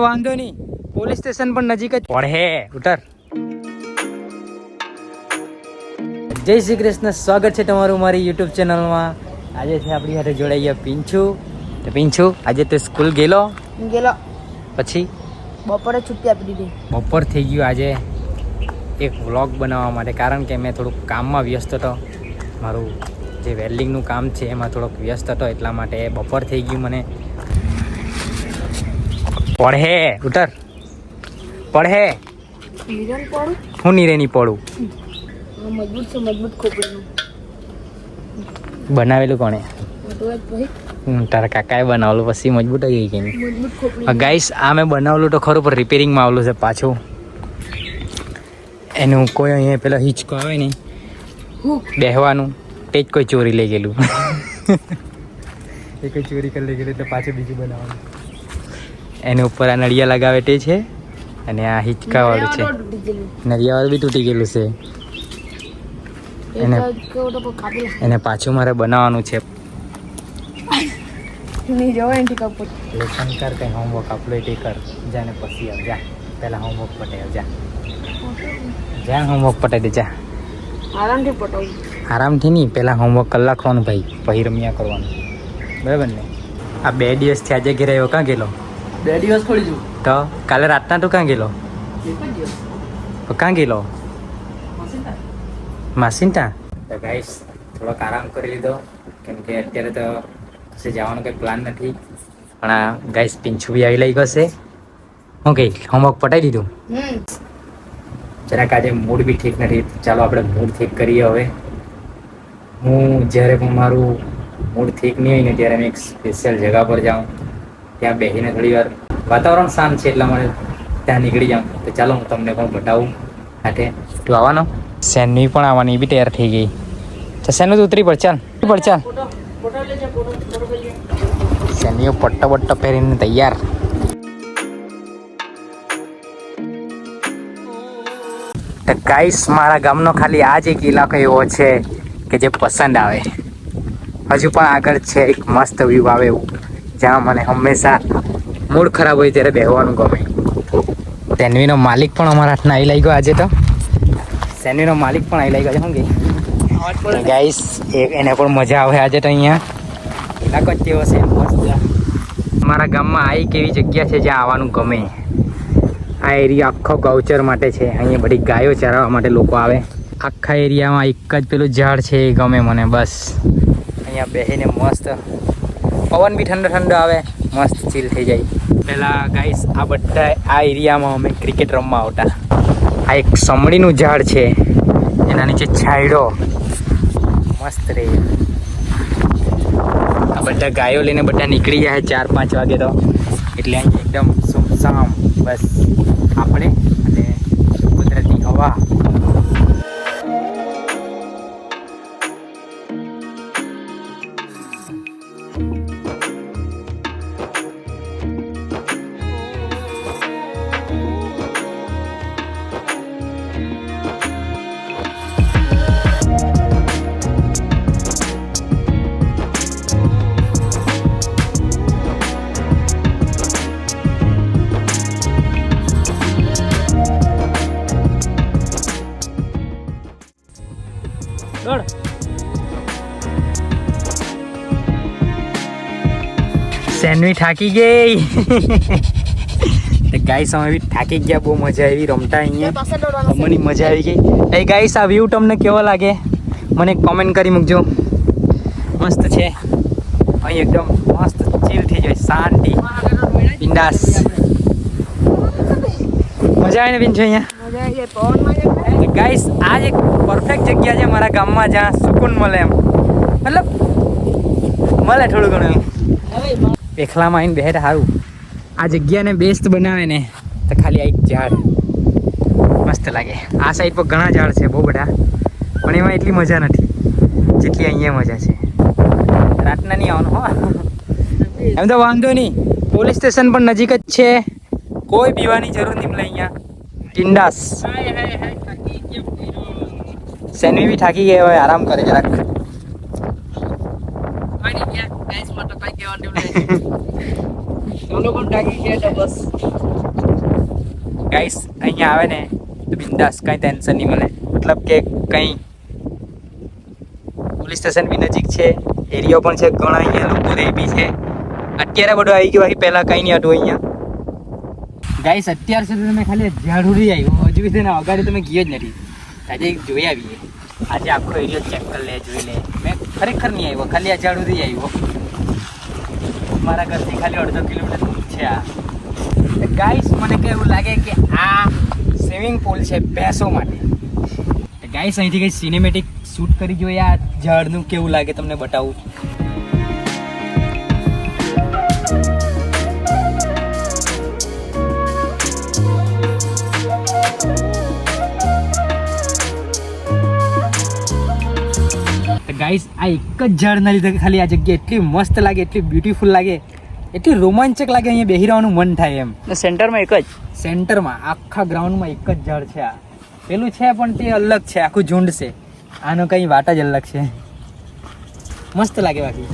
વાંધો નહીં, police station પણ નજીક જ પડે. ઉતર. જય શ્રી કૃષ્ણ, સ્વાગત છે તમારું મારી યુટ્યુબ ચેનલમાં. આજે છે આપણી સાથે જોડાઈ ગયા પિંછુ. તો પિંછુ, આજે તે સ્કૂલ ગયેલો? પછી બપોરે છુટ્ટી આપી દીધી. બપોર થઈ ગયું આજે એક વ્લોગ બનાવવા માટે, કારણ કે મેં થોડુંક કામમાં વ્યસ્ત હતો. મારું જે વેલ્ડિંગનું કામ છે એમાં થોડોક વ્યસ્ત હતો, એટલા માટે બપોર થઈ ગયું. મને પડે. ઉતર. પડે. હું નીરે નહીં પડું. મજબૂત છે, મજબૂત ખોપડીનું. બનાવેલું કોણે? તારા કાકાએ બનાવેલું, પછી મજબૂત આવી ગઈ કે નહીં? ગાઈસ, આ મેં બનાવેલું તો ખરું, પણ રિપેરિંગમાં આવેલું છે પાછું. એનું કોઈ અહીંયા પેલો હિંચકો આવે ને બેહવાનું, તે જ કોઈ ચોરી લઈ ગયેલું. એ કોઈ ચોરી કરી લઈ ગયેલું એટલે પાછું બીજું બનાવવાનું. એની ઉપર આ નળિયા લગાવે તે છે, અને આ હિંચકાવાળું છે. નળિયાવાળું બી તૂટી ગયેલું છે. એને પાછું મારે બનાવવાનું છે. લેસન કર, કંઈ હોમવર્ક આપણું તે કર. જાને પછી આવ, જા. પહેલાં હોમવર્ક પટાવ, જા. જ્યાં હોમવર્ક પટાવી દે, જા. આરામથી પટાવું. આરામથી નહીં, પહેલાં હોમવર્ક કરી નાખવાનું ભાઈ, પછી રમ્યા કરવાનું, બરાબર ને? આ 2 દિવસથી આજે ઘેર આવ્યો, ક્યાં ગયેલો? 2 દિવસ થોડી જુ તો કાલે રાતના તું ક્યાં ગયેલો? તો ક્યાં ગયેલો? માસીનતા. તો ગાઈસ, થોડોક આરામ કરી લીધો, કેમ કે અત્યારે તો કશે જવાનો કંઈ પ્લાન નથી. પણ આ ગાઈસ પિંછુ બી આવી લઈ ગયો છે. હું કહી હોમવર્ક પટાવી દીધું. જરાક આજે મૂડ બી ઠીક નથી. ચાલો આપણે મૂડ ઠીક કરીએ હવે. હું જ્યારે પણ મારું મૂડ ઠીક નહીં હોય ને ત્યારે મેં એક સ્પેશિયલ જગ્યા પર જાઉં, ત્યાં બેસીને થોડી વાર વાતાવરણ શાંત છે એટલા માટે ત્યાં નીકળી જાઉં. તો ચાલો હું તમને પણ બતાવું સાથે. તું આવવાનો? સેનવી પણ આવવાની, એ બી તૈયાર થઈ ગઈ. તો સેનું ઉતરી પડ, ચાલ ચાલ. સેનવીઓ પટ્ટો બટ્ટો પહેરીને તૈયાર. તો ગાઈસ, મારા ગામનો ખાલી આ જ એક ઇલાકો એવો છે કે જે પસંદ આવે. હજુ પણ આગળ છે એક મસ્ત વ્યૂ આવે એવું, જ્યાં મને હંમેશા મૂડ ખરાબ હોય ત્યારે બેહવાનું ગમે. સેનવીનો માલિક પણ અમારા હાથના આવી લાગી ગયો આજે. તો સેનવીનો માલિક પણ આવી લાગી ગયો. શું કે ગાઈસ, એને પણ મજા આવે આજે તો. અહીંયા ઇલાકો જ તેવો છે મસ્ત. અમારા ગામમાં આ એક એવી જગ્યા છે જ્યાં આવવાનું ગમે. આ એરિયા આખો ગૌચર માટે છે. અહીંયા બધી ગાયો ચરાવવા માટે લોકો આવે. આખા એરિયામાં એક જ પેલું ઝાડ છે, એ ગમે મને બસ. અહીંયા બેસીને મસ્ત પવન બી ઠંડો ઠંડો આવે, મસ્ત ચીલ થઈ જાય. પહેલાં ગાઈસ, આ બધા આ એરિયામાં અમે ક્રિકેટ રમવા આવતા. આ એક સમડીનું ઝાડ છે, એના નીચે છાંયડો મસ્ત રહે. આ બધા ગાયો લઈને બધા નીકળી જાય 4-5 વાગે તો, એટલે અહીં એકદમ સુમસામ બસ આપણે અને કુદરતી હવા. સેનવી થાકી ગઈ. ગાઈસ, અમે બી થાકી ગયા. બહુ મજા આવી રમતા અહીંયા. મને મજા આવી ગઈ. એ ગાઈસ, આ વ્યૂ તમને કેવો લાગે મને કોમેન્ટ કરી મૂકજો. મસ્ત છે અહીં, એકદમ મસ્ત ચીલ થઈ જાય, શાંતિ, બિંદાસ. મજા આવે ને પિંછુ અહીંયા? ગાઈસ, આ જ એક પરફેક્ટ જગ્યા છે મારા ગામમાં જ્યાં સુકૂન મળે. એમ મતલબ મળે થોડું ઘણું. એકલામાં આવીને બેઠા સારું. આ જગ્યાને બેસ્ટ બનાવે ને તો ખાલી આ એક ઝાડ મસ્ત લાગે. આ સાઈડ પર ઘણા ઝાડ છે, બહુ બધા, પણ એમાં એટલી મજા નથી જેટલી અહીંયા મજા છે. રાતના નહીં આવવાનું હો. એમ તો વાંધો નહીં, પોલીસ સ્ટેશન પણ નજીક જ છે, કોઈ પીવાની જરૂર નહીં મળે અહીંયા. ટિંડાસ. સેનવી બી થાકી ગયા હોય, આરામ કરે જરાક. ચાલો પણ ટાંકી ગયા હતા બસ. ગાઈસ અહીંયા આવે ને તો બિંદાસ, કંઈ ટેન્શન નહીં મળે. મતલબ કે કંઈ પોલીસ સ્ટેશન બી નજીક છે, એરિયો પણ છે, ઘણા અહીંયા લોકો રહે બી છે. અત્યારે બધું આવી ગયું, અહીં પહેલાં કંઈ નહીં હતું અહીંયા. ગાઈસ અત્યાર સુધી તમે ખાલી ઝાડુ રહી આવ્યો, હજુ બી તેના અગાડી તમે ગયો જ નથી. આજે જોઈ આવીએ, આજે આખો એરિયો ચેક કરી લે, જોઈ લે. મેં ખરેખર નહીં આવ્યો, ખાલી આ ઝાડુ રહી આવ્યો. મારા ઘરથી ખાલી 1.5 કિલોમીટર દૂર છે આ. ગાઈસ મને કે એવું લાગે કે આ સ્વિમિંગ પુલ છે ભેંસો માટે. ગાઈસ અહીંથી કંઈ સિનેમેટિક શૂટ કરી જોઈએ, આ ઝાડનું કેવું લાગે તમને બતાવું. ગાઈસ આ એક જ ઝાડના લીધે ખાલી આ જગ્યા એટલી મસ્ત લાગે, એટલી બ્યુટીફુલ લાગે, એટલી રોમાંચક લાગે, અહીંયા બેસી રહેવાનું મન થાય એમ. સેન્ટરમાં એક જ. સેન્ટરમાં આખા ગ્રાઉન્ડમાં એક જ ઝાડ છે. આ પેલું છે પણ તે અલગ છે, આખું ઝુંડ છે. આનો કંઈ વાત જ અલગ છે, મસ્ત લાગે. બાકી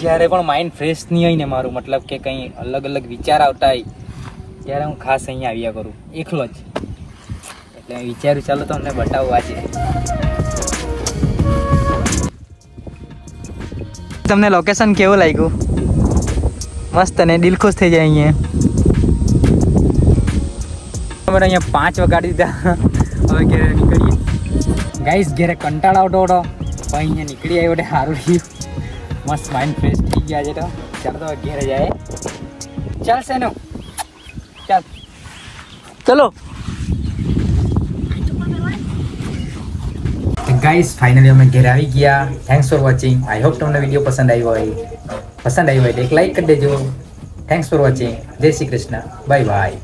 જ્યારે પણ માઇન્ડ ફ્રેશ નહીં હોય ને મારું, મતલબ કે કંઈ અલગ અલગ વિચાર આવતા હોય, ત્યારે હું ખાસ અહીંયા આવ્યા કરું, એકલો જ. એટલે મેં વિચાર્યું ચાલો તમને બતાવું આજે. તમને લોકેશન કેવું લાગ્યું? મસ્ત ને દિલ ખુશ થઈ જાય અહીંયા. અમારે અહીંયા 5 વગાડી દીધા, હવે ઘરે નીકળીએ. ગાઈસ ઘરે કંટાળો આવતો હતો, પણ અહીંયા નીકળી આવ્યો એટલે સારું રહ્યું. મસ્ત માઇન્ડ ફ્રેશ થઈ ગયા છે. તો ચાલો તો ઘરે જાય. ચાલશે નો, ચાલ ચલો. ગાઈસ ફાઇનલી અમે ઘરે આવી ગયા. Thanks for watching. I hope તમને વિડીયો પસંદ આવ્યો હોય. પસંદ આવ્યો હોય તો એક લાઈક કરી દેજો. Thanks for watching. જય શ્રી કૃષ્ણ. Bye bye.